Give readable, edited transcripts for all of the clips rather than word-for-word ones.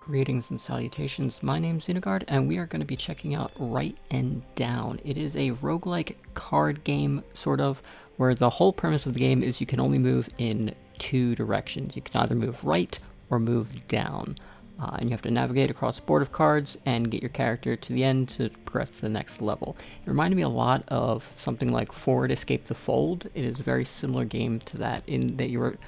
Greetings and salutations, my name's Xenogard, and we are going to be checking out Right and Down. It is a roguelike card game, sort of, where the whole premise of the game is you can only move in two directions. You can either move right or move down. And you have to navigate across a board of cards and get your character to the end to progress to the next level. It reminded me a lot of something like Forward Escape the Fold. It is a very similar game to that in that you're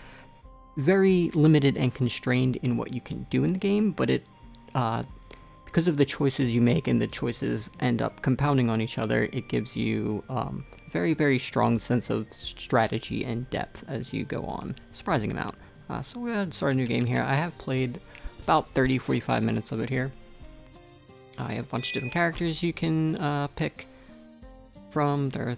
very limited and constrained in what you can do in the game, but it because of the choices you make and the choices end up compounding on each other, it gives you very strong sense of strategy and depth as you go on. Surprising amount. So we're going to start a new game here. I have played about 30-45 minutes of it here. I have a bunch of different characters you can pick from. There are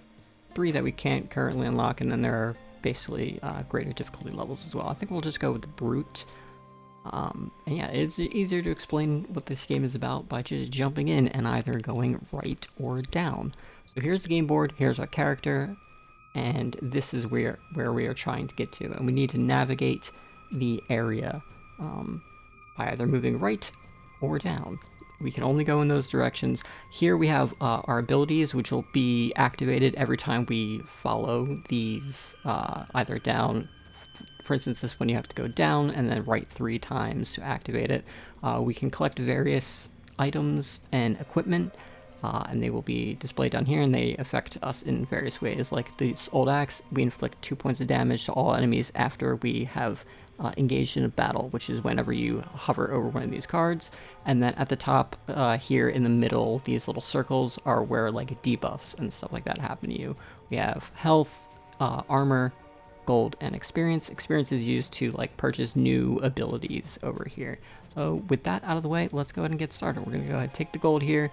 3 that we can't currently unlock, and then there are basically greater difficulty levels as well. I think we'll just go with the Brute. And yeah, it's easier to explain what this game is about by just jumping in and either going right or down. So here's the game board, here's our character, and this is where we are trying to get to. And we need to navigate the area by either moving right or down. We can only go in those directions. Here we have our abilities, which will be activated every time we follow these either down. For instance, this one you have to go down and then right 3 times to activate it. We can collect various items and equipment, and they will be displayed down here, and they affect us in various ways. Like this old axe, we inflict 2 points of damage to all enemies after we have engaged in a battle, which is whenever you hover over one of these cards. And then at the top here in the middle, these little circles are where like debuffs and stuff like that happen to you. We have health, armor, gold, and experience. Experience is used to like purchase new abilities over here. So with that out of the way, let's go ahead and get started. We're gonna go ahead and take the gold here.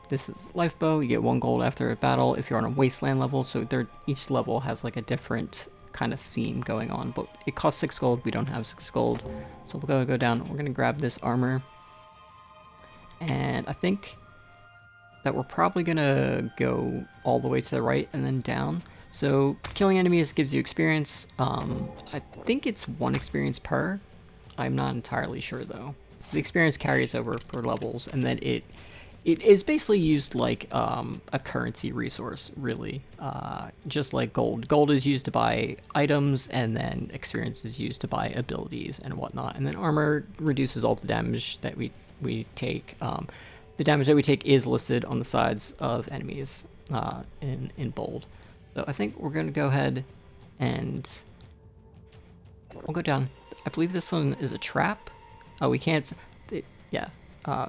This is Lifebow. You get 1 gold after a battle if you're on a wasteland level. So each level has like a different kind of theme going on, but it costs 6 gold. We don't have 6 gold, so we'll go down. We're gonna grab this armor, and I think that we're probably gonna go all the way to the right and then down. So killing enemies gives you experience. I think it's 1 experience per. I'm not entirely sure though. The experience carries over per levels, and then it is basically used like a currency resource, really. Just like gold. Gold is used to buy items, and then experience is used to buy abilities and whatnot. And then armor reduces all the damage that we take. The damage that we take is listed on the sides of enemies in bold. So I think we're going to go ahead and we'll go down. I believe this one is a trap. Oh, we can't... yeah.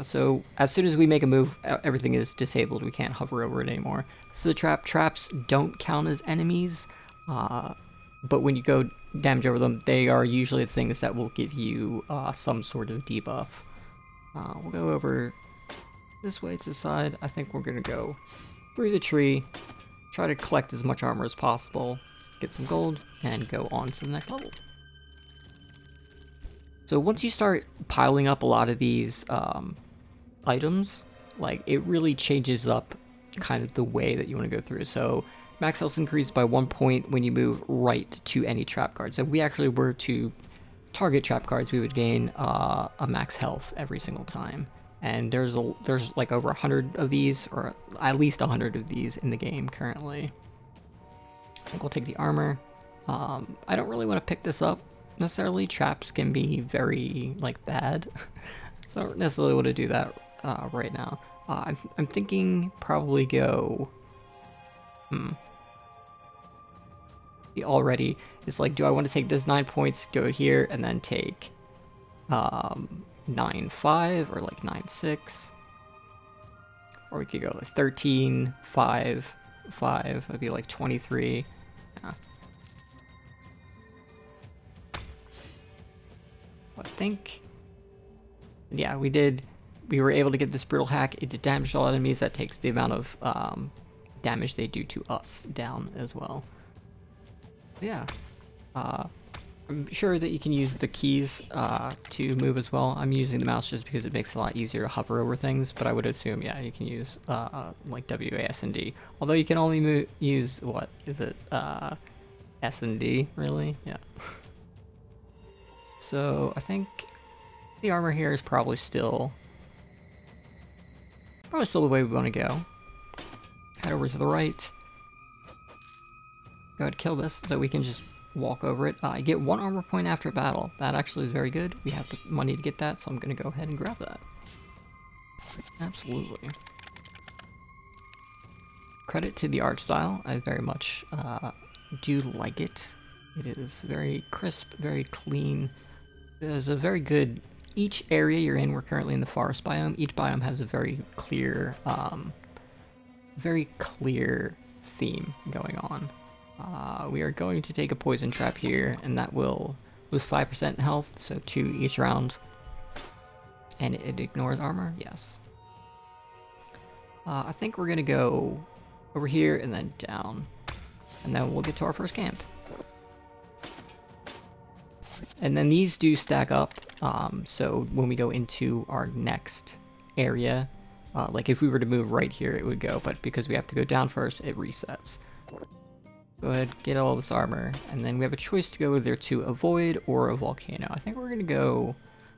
So as soon as we make a move, everything is disabled. We can't hover over it anymore. This is a trap. Traps don't count as enemies, but when you go damage over them, they are usually the things that will give you some sort of debuff. We'll go over this way to the side. I think we're going to go through the tree, try to collect as much armor as possible, get some gold, and go on to the next level. So once you start piling up a lot of these items, like it really changes up kind of the way that you want to go through. So max health increased by 1 point when you move right to any trap card. So if we actually were to target trap cards, we would gain a max health every single time. And there's like over 100 of these, or at least 100 of these in the game currently. I think we'll take the armor. I don't really want to pick this up necessarily. Traps can be very like bad, so I don't necessarily want to do that right now. I'm thinking probably go. Already, it's like, do I want to take this 9 points, go here, and then take 9-5 or like 9-6, or we could go like 13-5-5. It'd be like 23. Yeah. I think, yeah, we were able to get this brutal hack. It did damage to all enemies. That takes the amount of damage they do to us down as well. Yeah, I'm sure that you can use the keys to move as well. I'm using the mouse just because it makes it a lot easier to hover over things, but I would assume, yeah, you can use like W, A, S, and D. Although you can only use, what is it, S and D, really? Yeah. So I think The armor here is probably still the way we want to go. Head over to the right. Go ahead and kill this so we can just walk over it. I get 1 armor point after battle. That actually is very good. We have the money to get that, so I'm going to go ahead and grab that. Absolutely. Credit to the art style. I very much do like it. It is very crisp, very clean. There's a very good... Each area you're in, we're currently in the forest biome. Each biome has a very clear theme going on. We are going to take a poison trap here, and that will lose 5% health, so 2 each round. And it ignores armor? Yes. I think we're gonna go over here and then down. And then we'll get to our first camp. And then these do stack up, so when we go into our next area, like if we were to move right here, it would go, but because we have to go down first, it resets. Go ahead, get all this armor, and then we have a choice to go either to a void or a volcano. I think we're gonna go,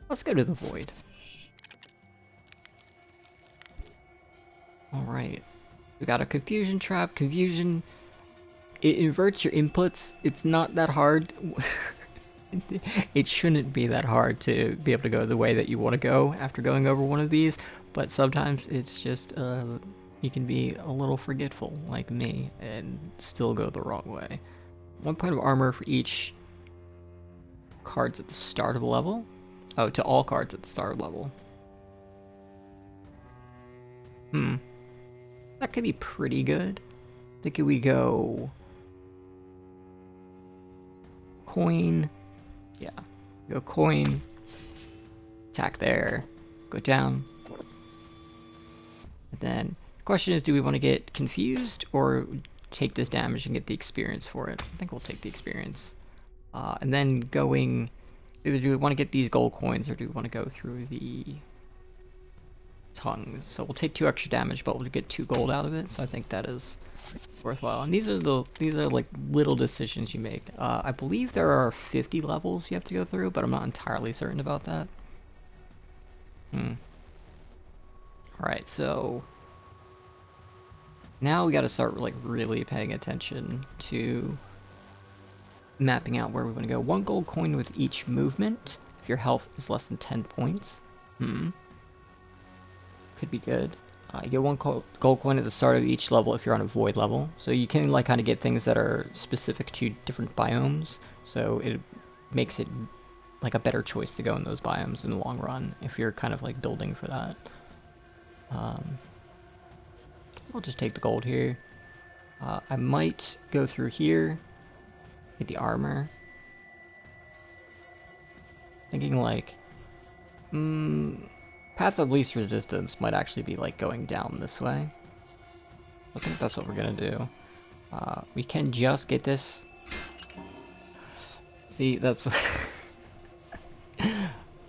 let's go to the void. Alright, we got a confusion trap. Confusion, it inverts your inputs. It's not that hard. It shouldn't be that hard to be able to go the way that you want to go after going over one of these, but sometimes it's just, you can be a little forgetful, like me, and still go the wrong way. 1 point of armor for each cards at the start of the level. Oh, to all cards at the start of the level. That could be pretty good. I think we go... coin... Yeah, go coin, attack there, go down. And then the question is, do we want to get confused or take this damage and get the experience for it? I think we'll take the experience. And then going, either do we want to get these gold coins or do we want to go through the tongues? So we'll take 2 extra damage, but we'll get 2 gold out of it. So I think that is worthwhile. And these are like little decisions you make. I believe there are 50 levels you have to go through, but I'm not entirely certain about that. Alright, so now we gotta start like really paying attention to mapping out where we want to go. 1 gold coin with each movement if your health is less than 10 points. Could be good. You get 1 gold coin at the start of each level if you're on a void level. So you can like kind of get things that are specific to different biomes. So it makes it like a better choice to go in those biomes in the long run if you're kind of like building for that. I'll just take the gold here. I might go through here, get the armor. Thinking like, path of least resistance might actually be like going down this way. I think that's what we're gonna do. We can just get this. See, that's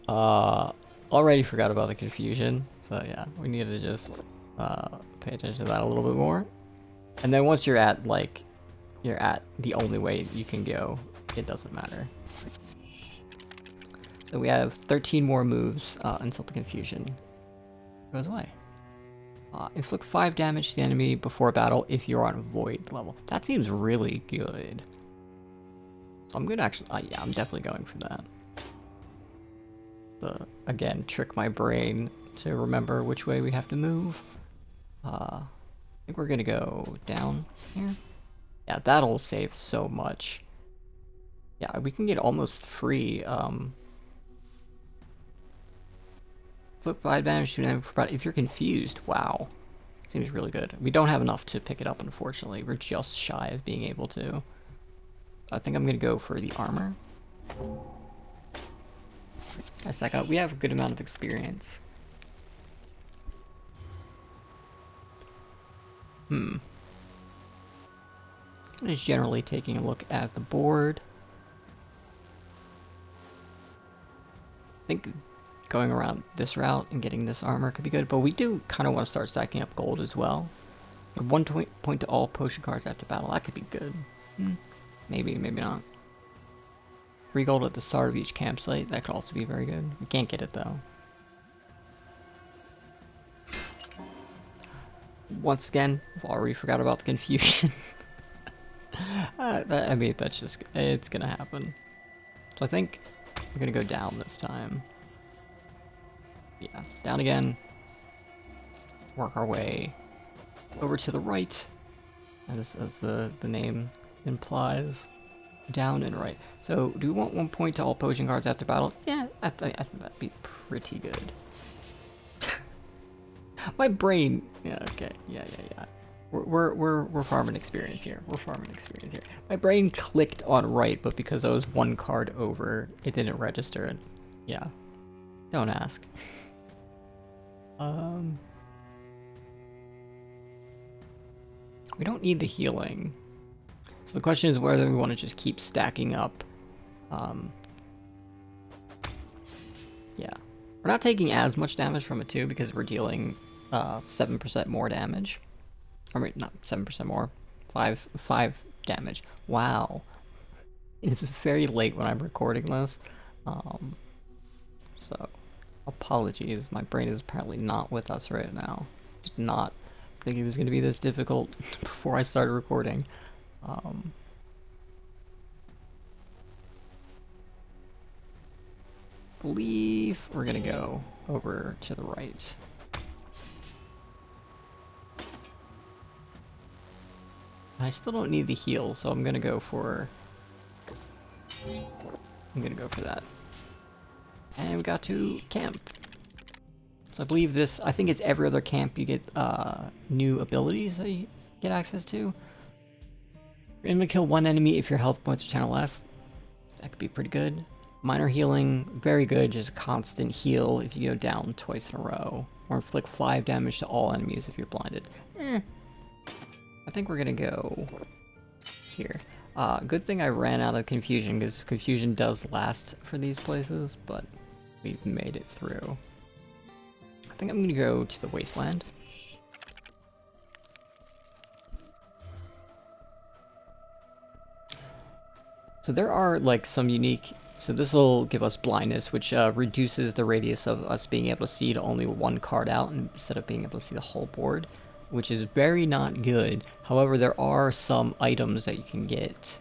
already forgot about the confusion. So yeah, we need to just pay attention to that a little bit more. And then once you're at like, you're at the only way you can go, it doesn't matter. So we have 13 more moves until the confusion goes away. Inflict 5 damage to the enemy before battle if you're on a void level. That seems really good. So I'm gonna actually, yeah, I'm definitely going for that. Again, trick my brain to remember which way we have to move. I think we're gonna go down here. Yeah, that'll save so much. Yeah, we can get almost free, flip 5 damage to an enemy if you're confused. Wow. Seems really good. We don't have enough to pick it up, unfortunately. We're just shy of being able to. I think I'm gonna go for the armor. A second, we have a good amount of experience. Just generally taking a look at the board. I think going around this route and getting this armor could be good, but we do kind of want to start stacking up gold as well. 1 point to all potion cards after battle. That could be good. Maybe, maybe not. 3 gold at the start of each campsite. That could also be very good. We can't get it though. Once again, I've already forgot about the confusion. I mean, that's just, it's gonna happen. So I think we're gonna go down this time. Yeah, down again. Work our way over to the right, as the name implies. Down and right. So, do we want 1 point to all potion cards after battle? Yeah, I think that'd be pretty good. My brain. Yeah. Okay. Yeah. We're farming experience here. We're farming experience here. My brain clicked on right, but because I was 1 card over, it didn't register it. Yeah. Don't ask. We don't need the healing. So the question is whether we want to just keep stacking up. Yeah. We're not taking as much damage from it too because we're dealing 7% more damage. I mean, not 7% more. 5 damage. Wow. It's very late when I'm recording this. So, apologies. My brain is apparently not with us right now. Did not think it was going to be this difficult before I started recording. Believe we're gonna go over to the right. I still don't need the heal, so I'm gonna go for that. And we got to camp. So I believe this, I think it's every other camp you get new abilities that you get access to. You're gonna kill 1 enemy if your health points are 10 or less. That could be pretty good. Minor healing, very good, just constant heal if you go down twice in a row. Or inflict 5 damage to all enemies if you're blinded. I think we're gonna go here. Good thing I ran out of confusion, because confusion does last for these places, but we've made it through. I think I'm gonna go to the wasteland. So there are like some unique. So this will give us blindness, which reduces the radius of us being able to see to only 1 card out instead of being able to see the whole board, which is very not good. However, there are some items that you can get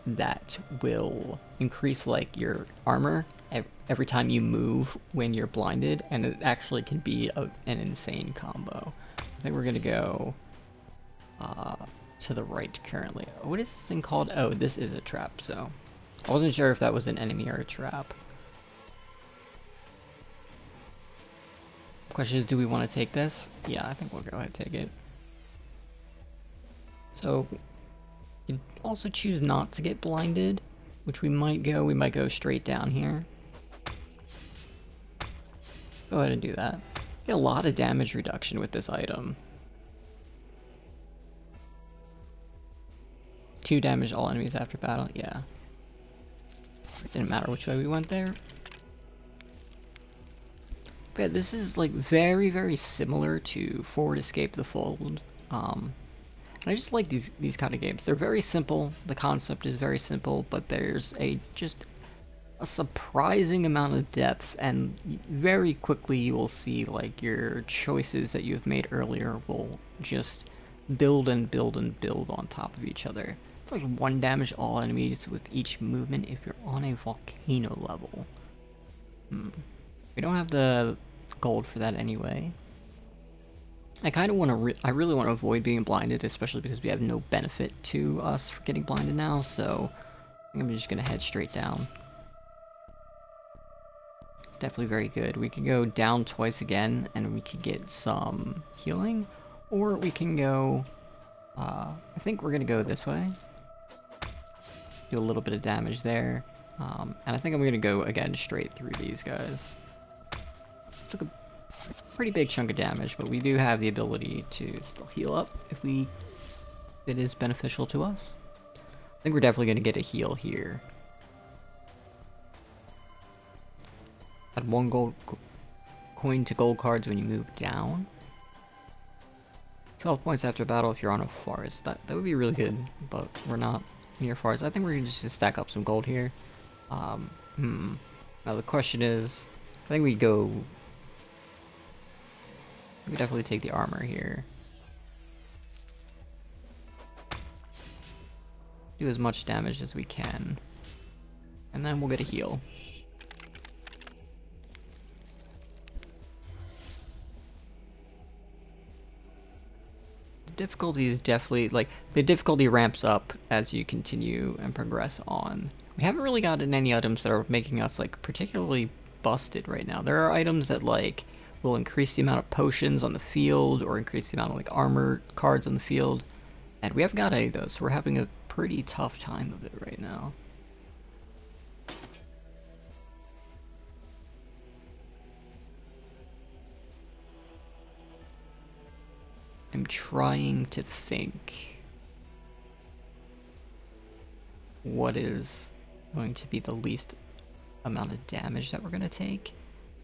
that will increase like your armor every time you move when you're blinded, and it actually can be an insane combo. I think we're gonna go to the right currently. What is this thing called? Oh, this is a trap, so I wasn't sure if that was an enemy or a trap. Question is, do we want to take this? Yeah, I think we'll go ahead and take it. So, you can also choose not to get blinded, which we might go straight down here. Go ahead and do that. Get a lot of damage reduction with this item. 2 damage all enemies after battle, yeah. It didn't matter which way we went there. But yeah, this is like very similar to Forward Escape the Fold. And I just like these kind of games. They're very simple. The concept is very simple, but there's just a surprising amount of depth, and very quickly you will see like your choices that you've made earlier will just build and build and build on top of each other. It's like 1 damage all enemies with each movement if you're on a volcano level. We don't have the gold for that anyway. I kind of want to, I really want to avoid being blinded, especially because we have no benefit to us for getting blinded now, so I think I'm just going to head straight down. It's definitely very good. We could go down twice again, and we could get some healing, or we can go, I think we're going to go this way. Do a little bit of damage there, and I think I'm going to go again straight through these guys. Took a pretty big chunk of damage, but we do have the ability to still heal up if it is beneficial to us. I think we're definitely going to get a heal here. Add 1 gold coin to gold cards when you move down. 12 points after battle if you're on a forest. That would be really good, but we're not near forest. I think we're just gonna stack up some gold here. Now the question is, I think we definitely take the armor here. Do as much damage as we can. And then we'll get a heal. The difficulty is definitely, like, the difficulty ramps up as you continue and progress on. We haven't really gotten any items that are making us, like, particularly busted right now. There are items that, like, will increase the amount of potions on the field or increase the amount of, like, armor cards on the field. And we haven't got any of those, so we're having a pretty tough time of it right now. I'm trying to think what is going to be the least amount of damage that we're going to take.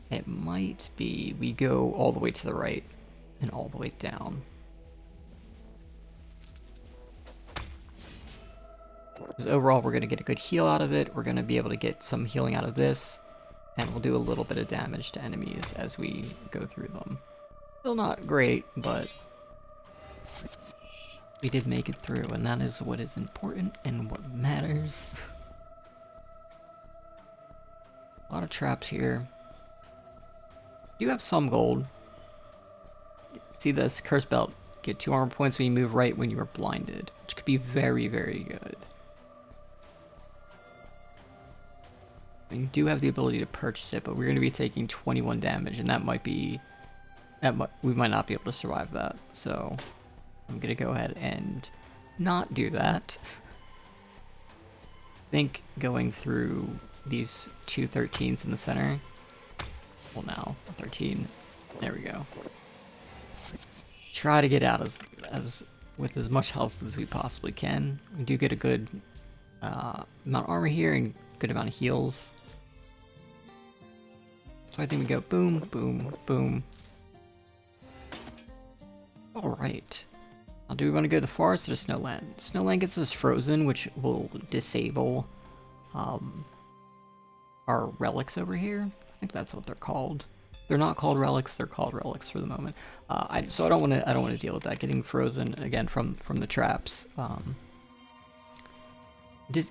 It might be we go all the way to the right and all the way down. Because overall, we're going to get a good heal out of it. We're going to be able to get some healing out of this. And we'll do a little bit of damage to enemies as we go through them. Still not great, but we did make it through, and that is what is important and what matters. A lot of traps here. You have some gold. See this? Curse belt. Get 2 armor points when you move right when you are blinded, which could be very, very good. You do have the ability to purchase it, but we're going to be taking 21 damage, and that might be... we might not be able to survive that, so I'm going to go ahead and not do that. I think going through these 2 13s in the center... Well, now, 13. There we go. Try to get out with as much health as we possibly can. We do get a good amount of armor here and good amount of heals. So I think we go boom, boom, boom. Alright. Now, do we want to go to the forest or Snowland? Snowland gets us frozen, which will disable our relics over here. I think that's what they're called. They're not called relics, they're called relics for the moment. So I don't want to deal with that, getting frozen again from the traps.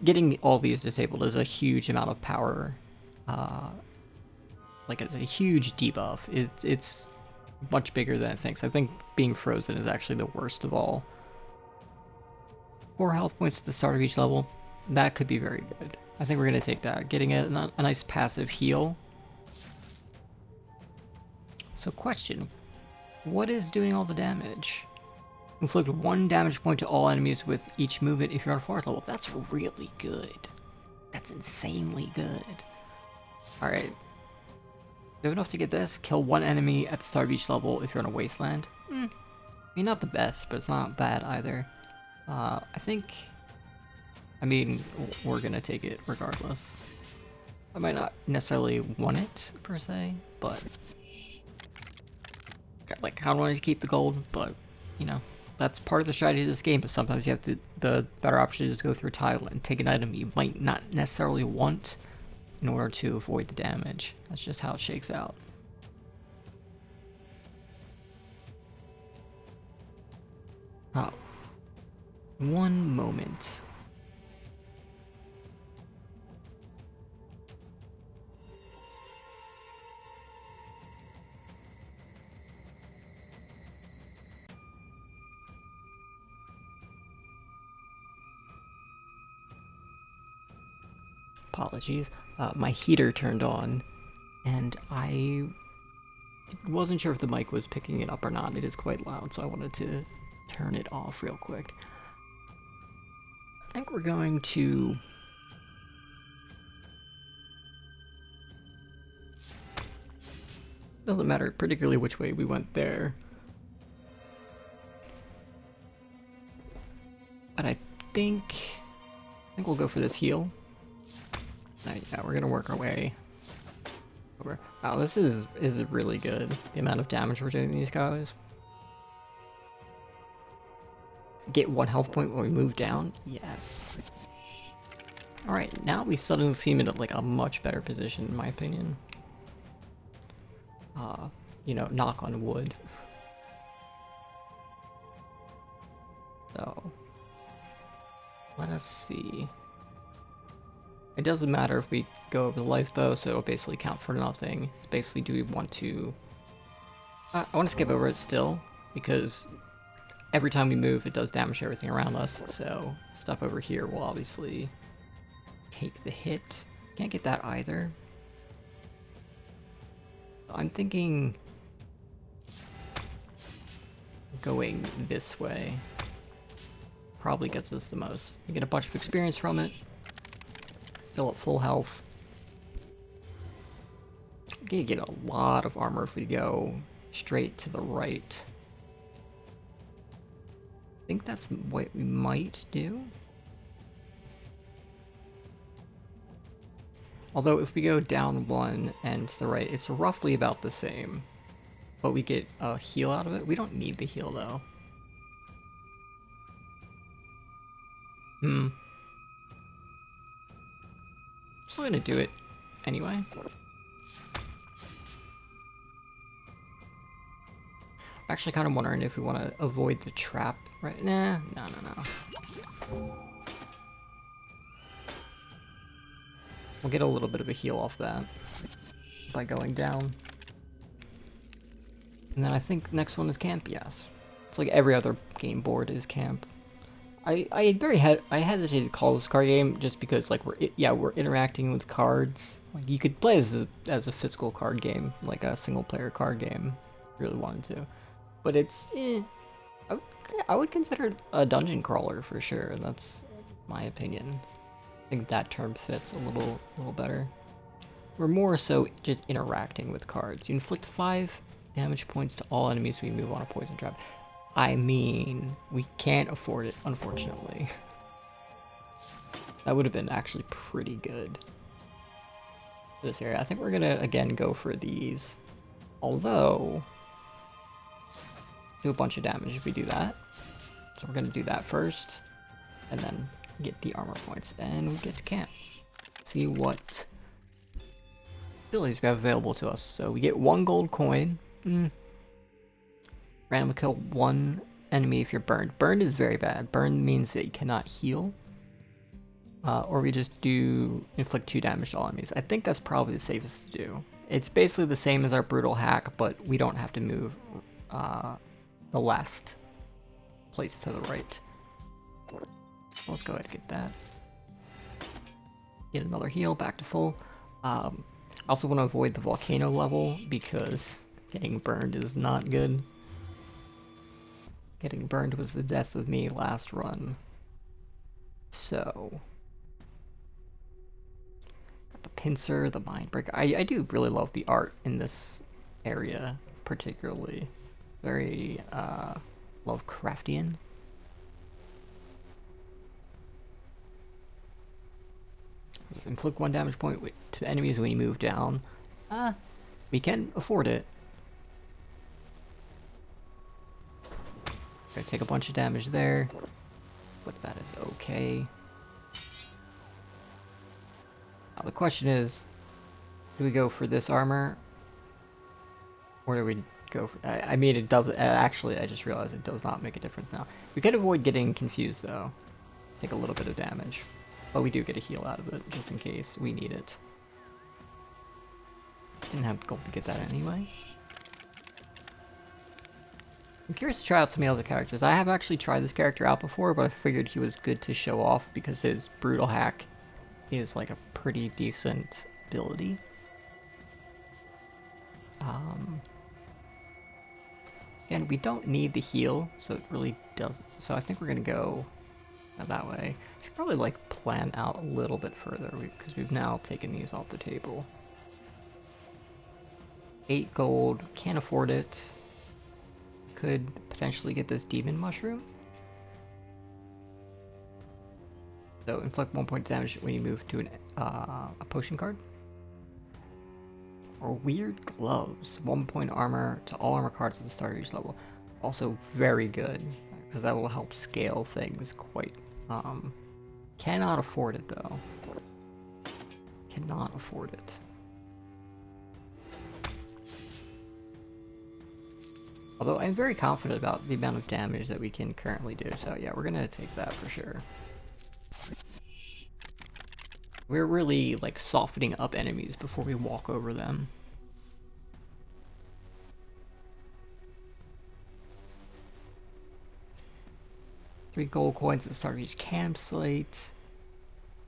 Getting all these disabled is a huge amount of power. Like, it's a huge debuff. It's much bigger than it thinks. I think being frozen is actually the worst of all. 4 health points at the start of each level. That could be very good. I think we're going to take that. Getting a nice passive heal. So question, what is doing all the damage? Inflict 1 damage point to all enemies with each movement if you're on a forest level. That's really good. That's insanely good. Alright. Do enough to get this? Kill 1 enemy at the start of each level if you're on a wasteland. I mean, not the best, but it's not bad either. I mean, we're gonna take it regardless. I might not necessarily want it, per se, but... like, I don't want to keep the gold, but, you know, that's part of the strategy of this game, but sometimes you have to, the better option is to go through a tile and take an item you might not necessarily want in order to avoid the damage. That's just how it shakes out. Oh. One moment. Apologies. My heater turned on, and I wasn't sure if the mic was picking it up or not. It is quite loud, so I wanted to turn it off real quick. I think we're going to... Doesn't matter particularly which way we went there. But I think we'll go for this heal. Yeah, we're gonna work our way over. Wow, this is really good. The amount of damage we're doing to these guys. Get 1 health point when we move down. Yes. Alright, now we suddenly seem in like a much better position in my opinion. You know, knock on wood. So, let us see. It doesn't matter if we go over the lifebow, so it'll basically count for nothing. It's basically, do we want to... I want to skip over it still, because every time we move, it does damage everything around us, so stuff over here will obviously take the hit. Can't get that either. I'm thinking going this way probably gets us the most. We get a bunch of experience from it. Still at full health. We're gonna get a lot of armor if we go straight to the right. I think that's what we might do. Although if we go down one and to the right, it's roughly about the same. But we get a heal out of it. We don't need the heal though. Still gonna do it anyway. I'm actually kind of wondering if we want to avoid the trap, right? Nah, no. We'll get a little bit of a heal off that by going down. And then I think the next one is camp, yes. It's like every other game board is camp. I hesitate to call this card game just because like we're interacting with cards. Like you could play this as a physical card game, like a single player card game, if you really wanted to. But it's I would consider it a dungeon crawler for sure. That's my opinion. I think that term fits a little better. We're more so just interacting with cards. You inflict 5 damage points to all enemies we move on a poison trap. I mean, we can't afford it, unfortunately. That would have been actually pretty good for this area. I think we're gonna, again, go for these. Although, do a bunch of damage if we do that. So we're gonna do that first, and then get the armor points, and we get to camp. See what abilities we have available to us. So we get 1 gold coin. Randomly kill 1 enemy if you're burned. Burned is very bad. Burned means that you cannot heal. Or we just do inflict 2 damage to all enemies. I think that's probably the safest to do. It's basically the same as our brutal hack, but we don't have to move the last place to the right. Let's go ahead and get that. Get another heal, back to full. I also want to avoid the volcano level because getting burned is not good. Getting burned was the death of me last run. So, got the pincer, the mind breaker. I do really love the art in this area, particularly. Very Lovecraftian. Inflict 1 damage point to enemies when you move down. We can afford it. Gonna take a bunch of damage there, but that is okay. Now the question is, do we go for this armor? Or do we go for... I mean, it doesn't... actually, I just realized it does not make a difference now. We can avoid getting confused, though. Take a little bit of damage. But we do get a heal out of it, just in case we need it. Didn't have gold to get that anyway. I'm curious to try out some of the other characters. I have actually tried this character out before, but I figured he was good to show off because his brutal hack is like a pretty decent ability. Again, we don't need the heal, so it really doesn't. So I think we're gonna go that way. Should probably like plan out a little bit further because we've now taken these off the table. 8 gold, can't afford it. Could potentially get this demon mushroom. So inflict 1 point of damage when you move to a potion card. Or weird gloves, 1 point armor to all armor cards at the start of each level. Also very good because that will help scale things quite. Cannot afford it though. Cannot afford it. Although I'm very confident about the amount of damage that we can currently do, so yeah, we're gonna take that for sure. We're really, like, softening up enemies before we walk over them. Three gold coins at the start of each campsite.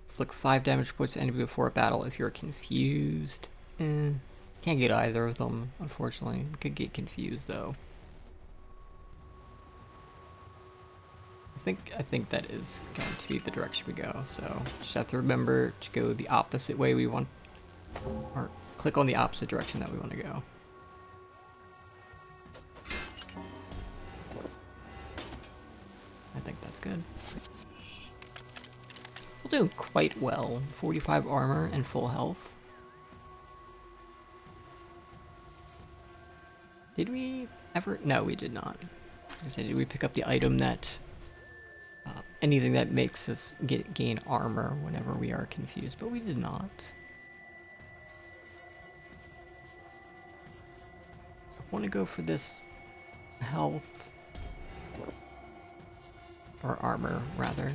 Inflict 5 damage points to enemy before a battle if you're confused. Can't get either of them, unfortunately. Could get confused, though. I think that is going to be the direction we go, so just have to remember to go the opposite way we want, or click on the opposite direction that we want to go. I think that's good. We'll do quite well. 45 armor and full health. Did we ever? No, we did not. I said, did we pick up the item that anything that makes us gain armor whenever we are confused, but we did not. I want to go for this health, or armor rather.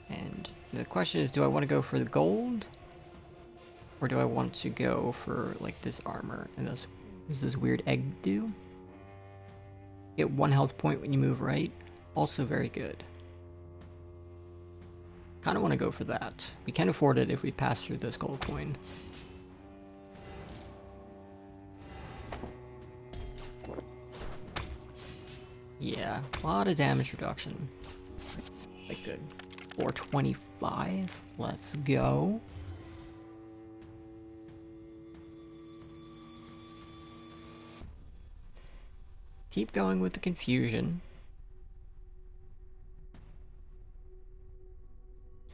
And the question is, do I want to go for the gold, or do I want to go for like this armor? And what does this weird egg do? Get 1 health point when you move right. Also very good. Kind of want to go for that. We can afford it if we pass through this gold coin. Yeah, a lot of damage reduction. Like good. 425. Let's go. Keep going with the confusion.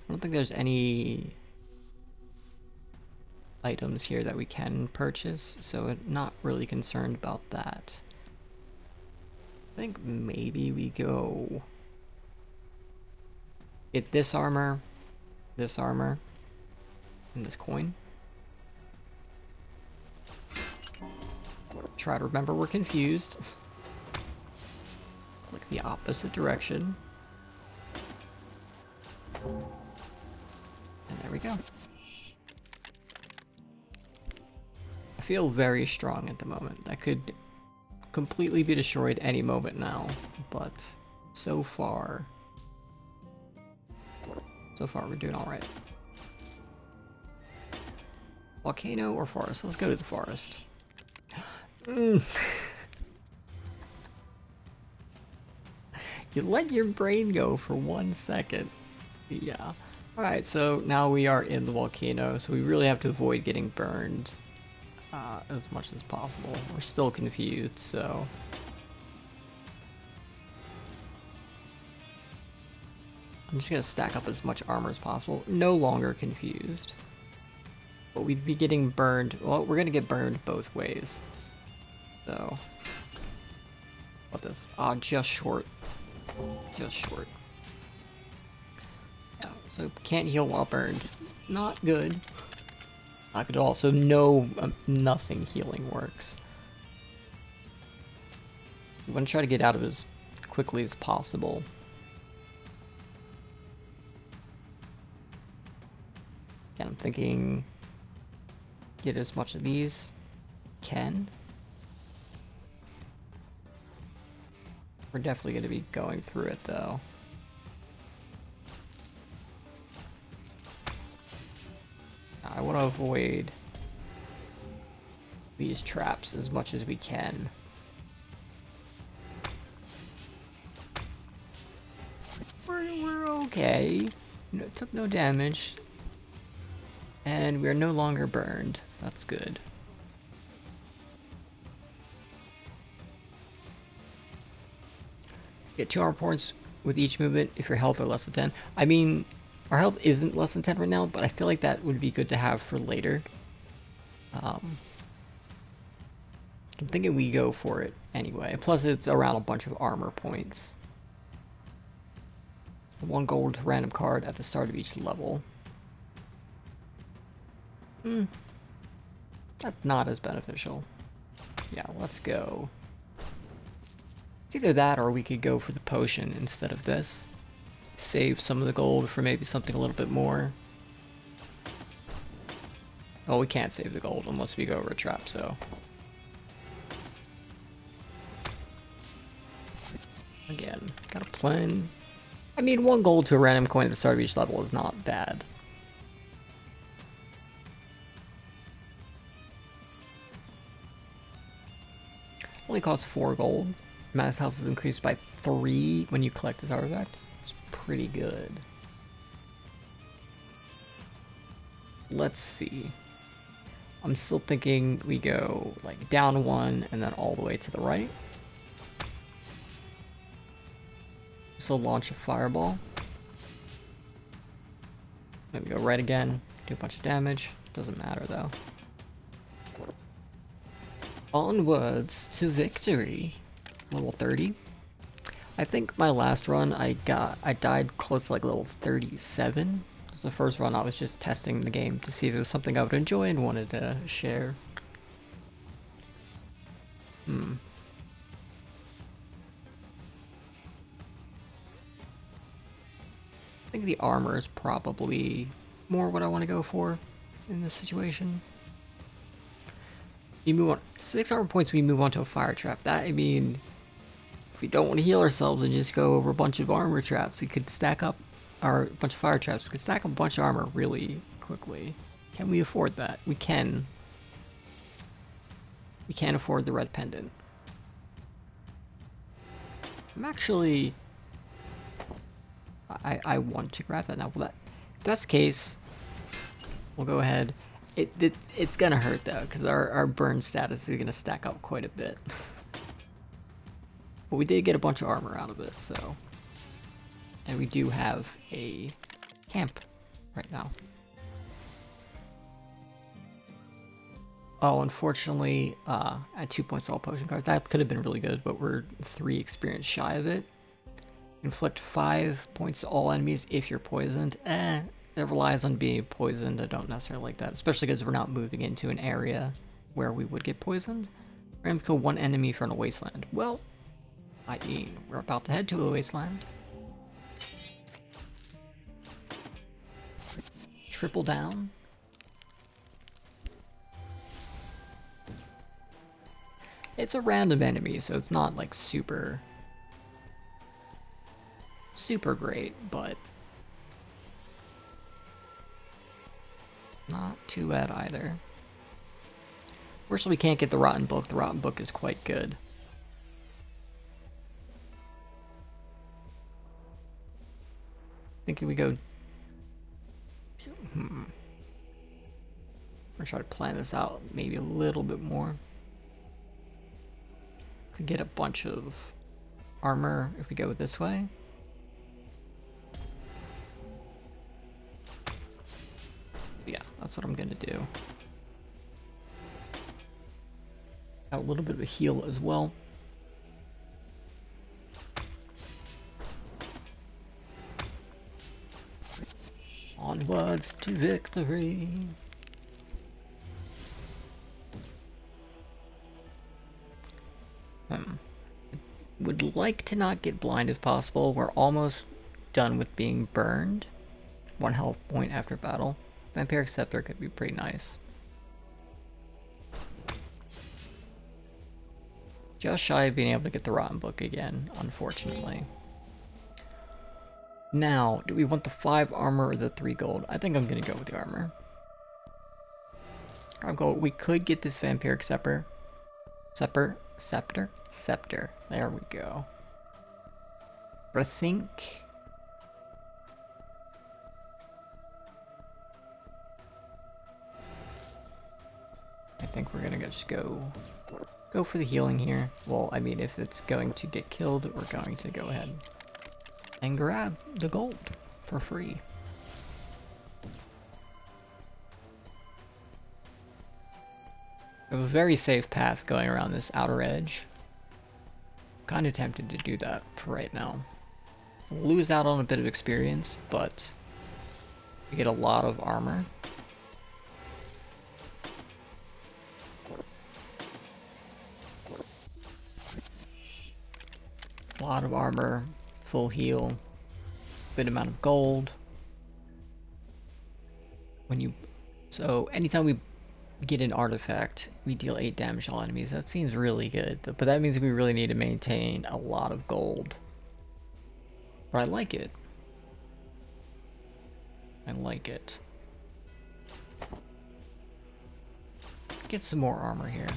I don't think there's any items here that we can purchase, so I'm not really concerned about that. I think maybe we go get this armor, and this coin. Try to remember we're confused. Click the opposite direction. And there we go. I feel very strong at the moment. That could completely be destroyed any moment now, but so far we're doing all right. Volcano or forest? Let's go to the forest. You let your brain go for 1 second. Yeah. Alright, so now we are in the volcano, so we really have to avoid getting burned as much as possible. We're still confused, so... I'm just gonna stack up as much armor as possible. No longer confused. But we'd be getting burned. Well, we're gonna get burned both ways. So... What this? Just short. Just short. Yeah, so can't heal while burned. Not good. Not good at all. So no, nothing healing works. You want to try to get out of it as quickly as possible. Again, I'm thinking get as much of these can. We're definitely going to be going through it, though. I want to avoid these traps as much as we can. We're okay. No, took no damage. And we're no longer burned. That's good. Get 2 armor points with each movement if your health are less than 10. I mean, our health isn't less than 10 right now, but I feel like that would be good to have for later. I'm thinking we go for it anyway. Plus, it's around a bunch of armor points. 1 gold random card at the start of each level. That's not as beneficial. Yeah, let's go. It's either that or we could go for the potion instead of this. Save some of the gold for maybe something a little bit more. Oh, we can't save the gold unless we go over a trap, so. Again, gotta plan. I mean, 1 gold to a random coin at the start of each level is not bad. Only costs 4 gold. Math health is increased by 3 when you collect this artifact. It's pretty good. Let's see. I'm still thinking we go like down 1 and then all the way to the right. So launch a fireball. Maybe go right again, do a bunch of damage. Doesn't matter though. Onwards to victory. Level 30. I think my last run I died close to like level 37. It was the first run I was just testing the game to see if it was something I would enjoy and wanted to share. I think the armor is probably more what I want to go for in this situation. You move on 6 armor points, we move on to a fire trap. That, I mean, if we don't want to heal ourselves and just go over a bunch of armor traps, we could stack up a bunch of fire traps. We could stack up a bunch of armor really quickly. Can we afford that? We can. We can't afford the red pendant. I'm actually... I want to grab that now. Well, if that's the case, we'll go ahead. It's gonna hurt though, because our burn status is gonna stack up quite a bit. But we did get a bunch of armor out of it, so. And we do have a camp right now. Oh, unfortunately, at 2 points all potion cards. That could have been really good, but we're 3 experience shy of it. Inflict 5 points to all enemies if you're poisoned. It relies on being poisoned. I don't necessarily like that, especially because we're not moving into an area where we would get poisoned. We're going to kill 1 enemy from a wasteland. Well, I mean, we're about to head to a wasteland. Triple down. It's a random enemy, so it's not like super great, but not too bad either. Fortunately, we can't get the Rotten Book. The Rotten Book is quite good. Thinking we go... I'm gonna try to plan this out maybe a little bit more. Could get a bunch of armor if we go this way. Yeah, that's what I'm gonna do. Got a little bit of a heal as well. Onwards to victory. Would like to not get blind if possible. We're almost done with being burned. 1 health point after battle. Vampiric Scepter could be pretty nice. Just shy of being able to get the Rotten Book again, unfortunately. Now, do we want the 5 armor or the 3 gold? I think I'm gonna go with the armor. We could get this Vampiric Scepter. Scepter. There we go. But I think... we're gonna just go for the healing here. Well, I mean, if it's going to get killed, we're going to go ahead and grab the gold for free. We have a very safe path going around this outer edge. Kind of tempted to do that for right now. lose out on a bit of experience, but we get a lot of armor. A lot of armor, full heal, good amount of gold. So anytime we get an artifact, we deal 8 damage to all enemies. That seems really good, but that means we really need to maintain a lot of gold. But I like it. I like it. Get some more armor here.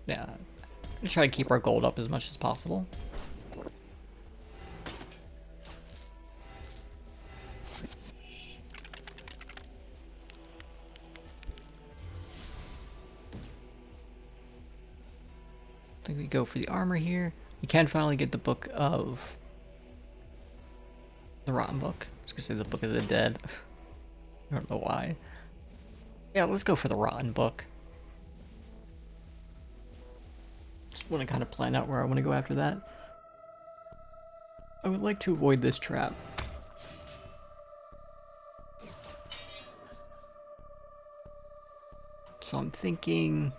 Yeah, I'm gonna try to keep our gold up as much as possible. I think we go for the armor here. We can finally get the book of the Rotten Book. I was gonna say the Book of the Dead. I don't know why. Yeah, let's go for the Rotten Book. Just want to kind of plan out where I want to go after that. I would like to avoid this trap. So I'm thinking...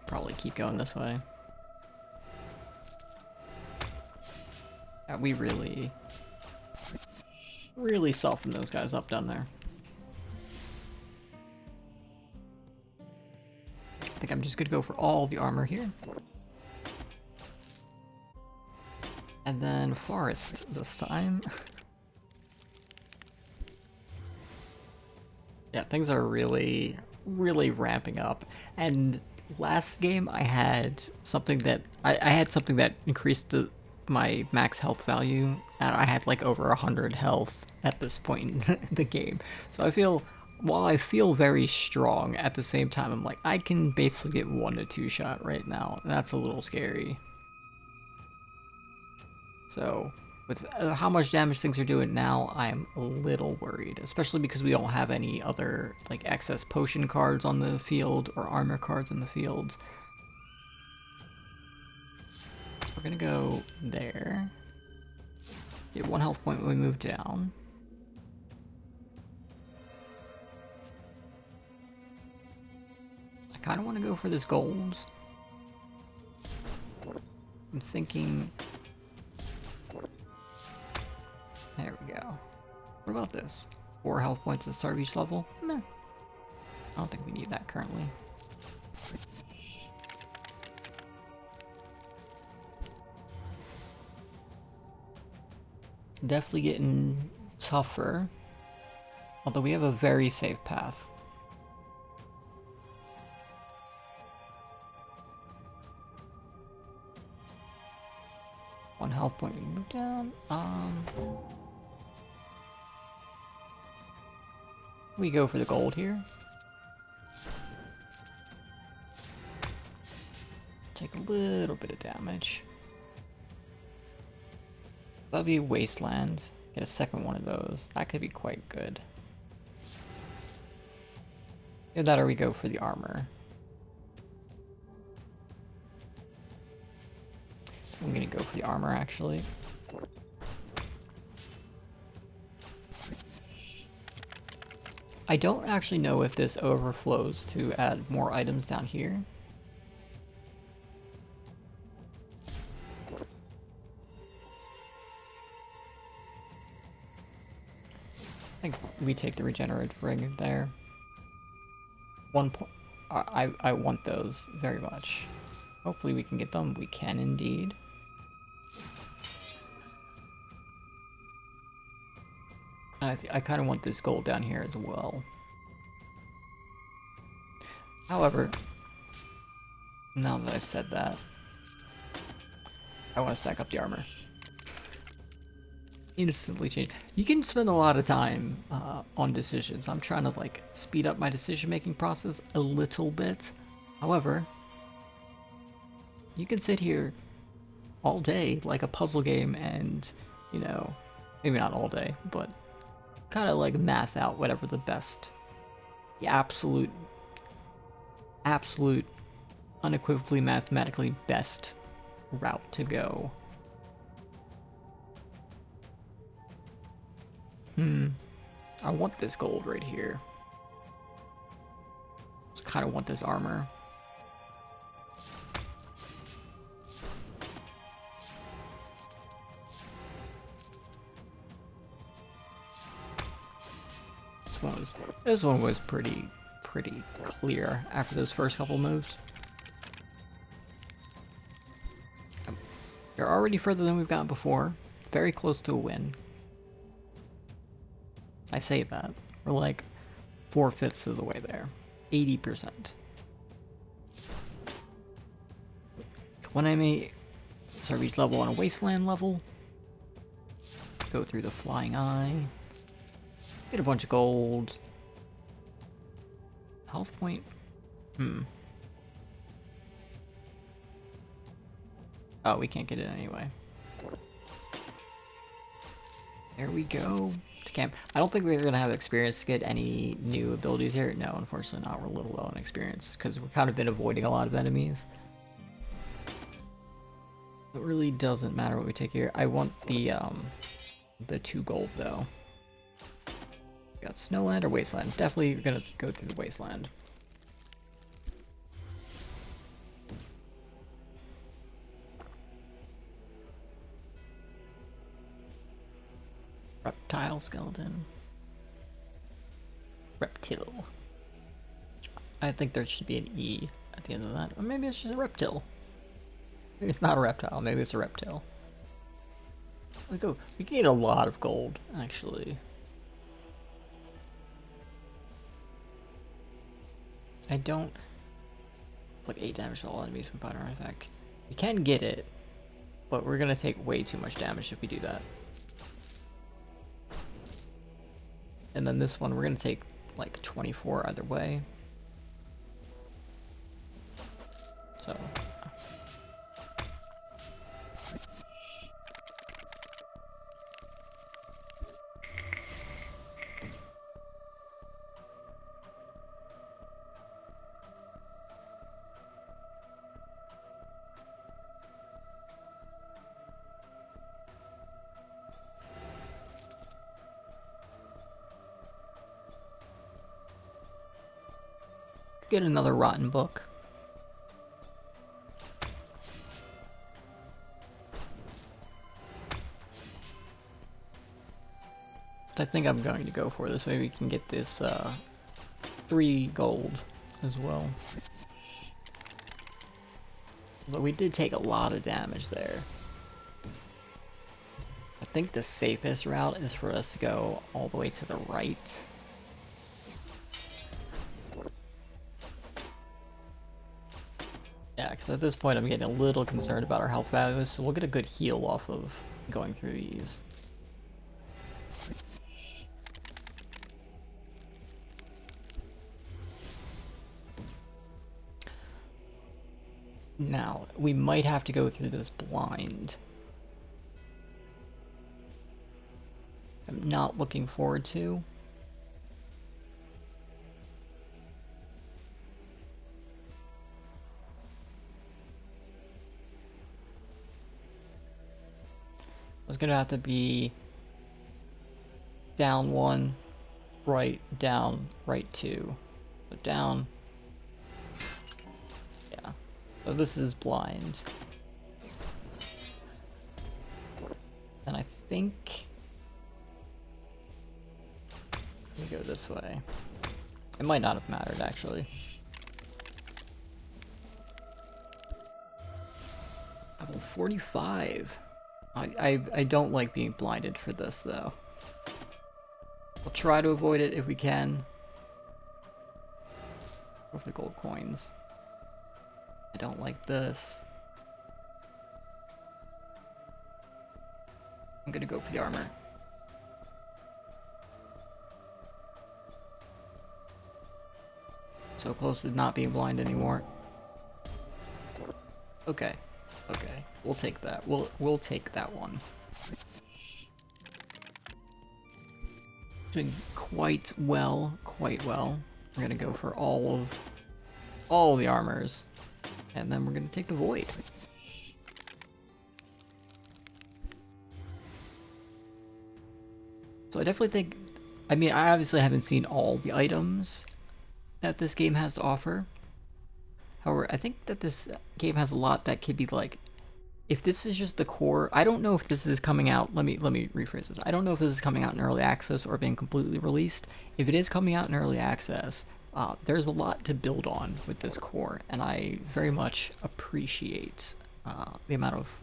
probably keep going this way. Yeah, we really soften those guys up down there. I think I'm just gonna go for all the armor here. And then forest this time. Yeah, things are really ramping up. And last game I had something that I had something that increased my max health value, and I had like over 100 health at this point in the game. So I feel, while I feel very strong, at the same time I'm like, I can basically get 1 to 2 shot right now, and that's a little scary. So with how much damage things are doing now, I'm a little worried, especially because we don't have any other like excess potion cards on the field or armor cards in the field. So we're gonna go there. Get 1 health point when we move down. I kind of want to go for this gold. I'm thinking... there we go. What about this? 4 health points at the start of each level? Meh. I don't think we need that currently. Definitely getting tougher. Although we have a very safe path. One health point when we move down. We go for the gold here. Take a little bit of damage. That'll be a wasteland. Get a second one of those. That could be quite good. Either that or we go for the armor. I'm gonna go for the armor actually. I don't actually know if this overflows to add more items down here. I think we take the regenerative ring there. 1 point. I want those very much. Hopefully we can get them. We can indeed. I kind of want this gold down here as well. However, now that I've said that, I want to stack up the armor. Instantly change. You can spend a lot of time on decisions. I'm trying to like speed up my decision-making process a little bit. However, you can sit here all day like a puzzle game and, you know, maybe not all day, but kind of like math out whatever the absolute unequivocally mathematically best route to go. I want this gold right here. Just kind of want this armor. This one was pretty clear after those first couple moves. You're already further than we've gotten before. Very close to a win. I say that. We're like 4/5 of the way there. 80%. When I may reach level on a wasteland level, go through the flying eye, get a bunch of gold. Health point? Oh, we can't get it anyway. There we go. To camp. I don't think we're gonna have experience to get any new abilities here. No, unfortunately not. We're a little low on experience because we've kind of been avoiding a lot of enemies. It really doesn't matter what we take here. I want the 2 gold though. We got Snowland or Wasteland. Definitely gonna go through the Wasteland. Reptile skeleton. Reptile. I think there should be an E at the end of that. Or maybe it's just a reptile. Maybe it's not a reptile, maybe it's a reptile. We gain a lot of gold, actually. I don't like 8 damage to all enemies from Fire Artifact. We can get it, but we're gonna take way too much damage if we do that. And then this one, we're gonna take like 24 either way. So. Get another rotten book. I think I'm going to go for this. Maybe we can get this 3 gold as well. But we did take a lot of damage there. I think the safest route is for us to go all the way to the right. Yeah, because at this point I'm getting a little concerned about our health values, so we'll get a good heal off of going through these. Now, we might have to go through this blind. I'm not looking forward to. It's gonna have to be down 1, right, down, right 2. So down. Yeah. So this is blind. And I think we go this way. It might not have mattered actually. Level 45. I don't like being blinded for this though. We'll try to avoid it if we can. Go for the gold coins. I don't like this. I'm gonna go for the armor. So close to not being blind anymore. Okay. Okay. We'll take that. We'll take that one. Doing quite well, quite well. We're gonna go for all the armors. And then we're going to take the Void. So I definitely think, I mean, I obviously haven't seen all the items that this game has to offer. However, I think that this game has a lot that could be like, if this is just the core, I don't know if this is coming out, let me rephrase this. I don't know if this is coming out in early access or being completely released. If it is coming out in early access, there's a lot to build on with this core, and I very much appreciate the amount of,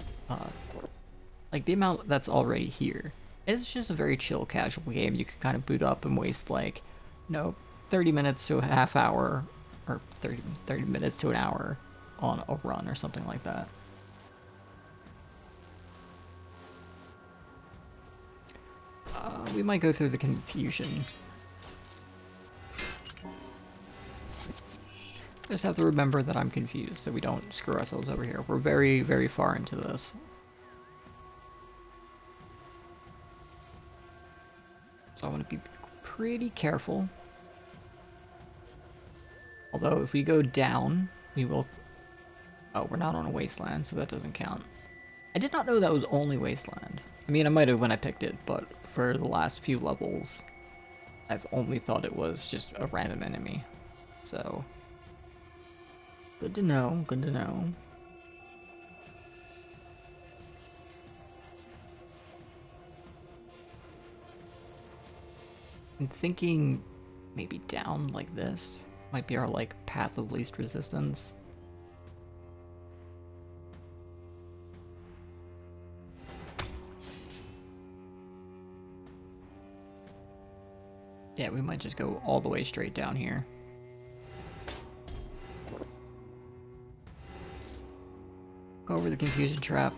the amount that's already here. It's just a very chill, casual game. You can kind of boot up and waste, like, 30 minutes to a half hour, or 30 minutes to an hour on a run or something like that. We might go through the confusion. Just have to remember that I'm confused so we don't screw ourselves over here. We're very, very far into this. So I want to be pretty careful. Although if we go down, we will... Oh, we're not on a wasteland, so that doesn't count. I did not know that was only wasteland. I mean, I might have when I picked it, but for the last few levels, I've only thought it was just a random enemy. So, good to know, good to know. I'm thinking maybe down like this might be our, like, path of least resistance. Yeah, we might just go all the way straight down here. Go over the confusion trap,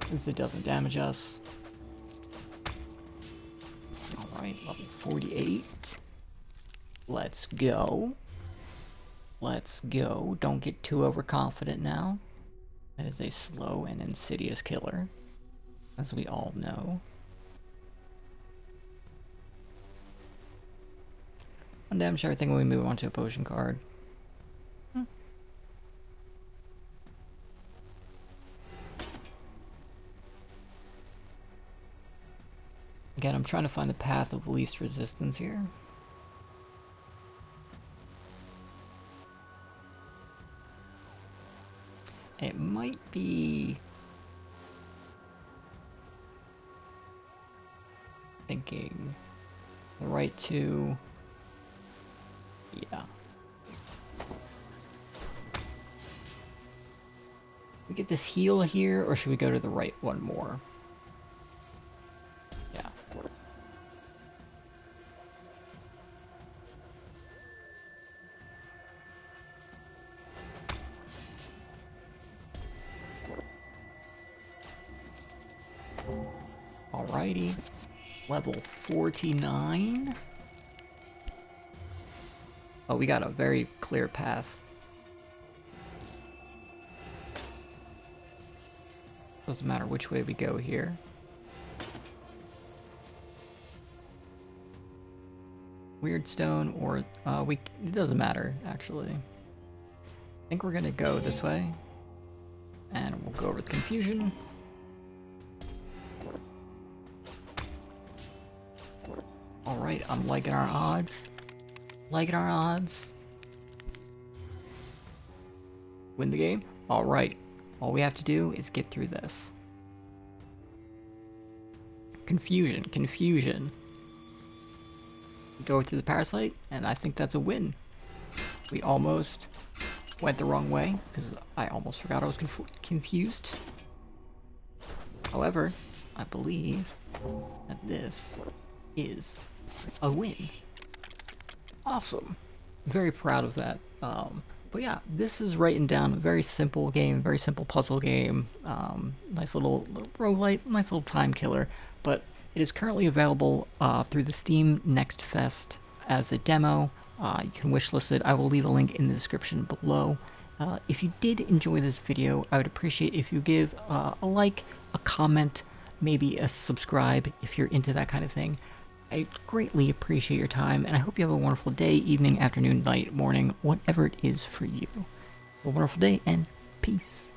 since it doesn't damage us. Alright, level 48. Let's go. Let's go. Don't get too overconfident now. That is a slow and insidious killer, as we all know. Undamage everything when we move on to a potion card. Again, I'm trying to find the path of least resistance here. It might be... thinking the right two... Yeah. We get this heal here, or should we go to the right one more? Yeah. Alrighty. Level 49. Oh, we got a very clear path. Doesn't matter which way we go here. Weird stone or it doesn't matter actually. I think we're gonna go this way, and we'll go over the confusion. All right, I'm liking our odds. Liking our odds. Win the game? Alright. All we have to do is get through this. Confusion, confusion. We go through the parasite, and I think that's a win. We almost went the wrong way, because I almost forgot I was confused. However, I believe that this is a win. Awesome. Very proud of that. But yeah, this is writing down a very simple game, very simple puzzle game. Nice little roguelite, nice little time killer. But it is currently available through the Steam Next Fest as a demo. You can wishlist it. I will leave a link in the description below. If you did enjoy this video, I would appreciate if you give a like, a comment, maybe a subscribe if you're into that kind of thing. I greatly appreciate your time, and I hope you have a wonderful day, evening, afternoon, night, morning, whatever it is for you. a wonderful day, and peace.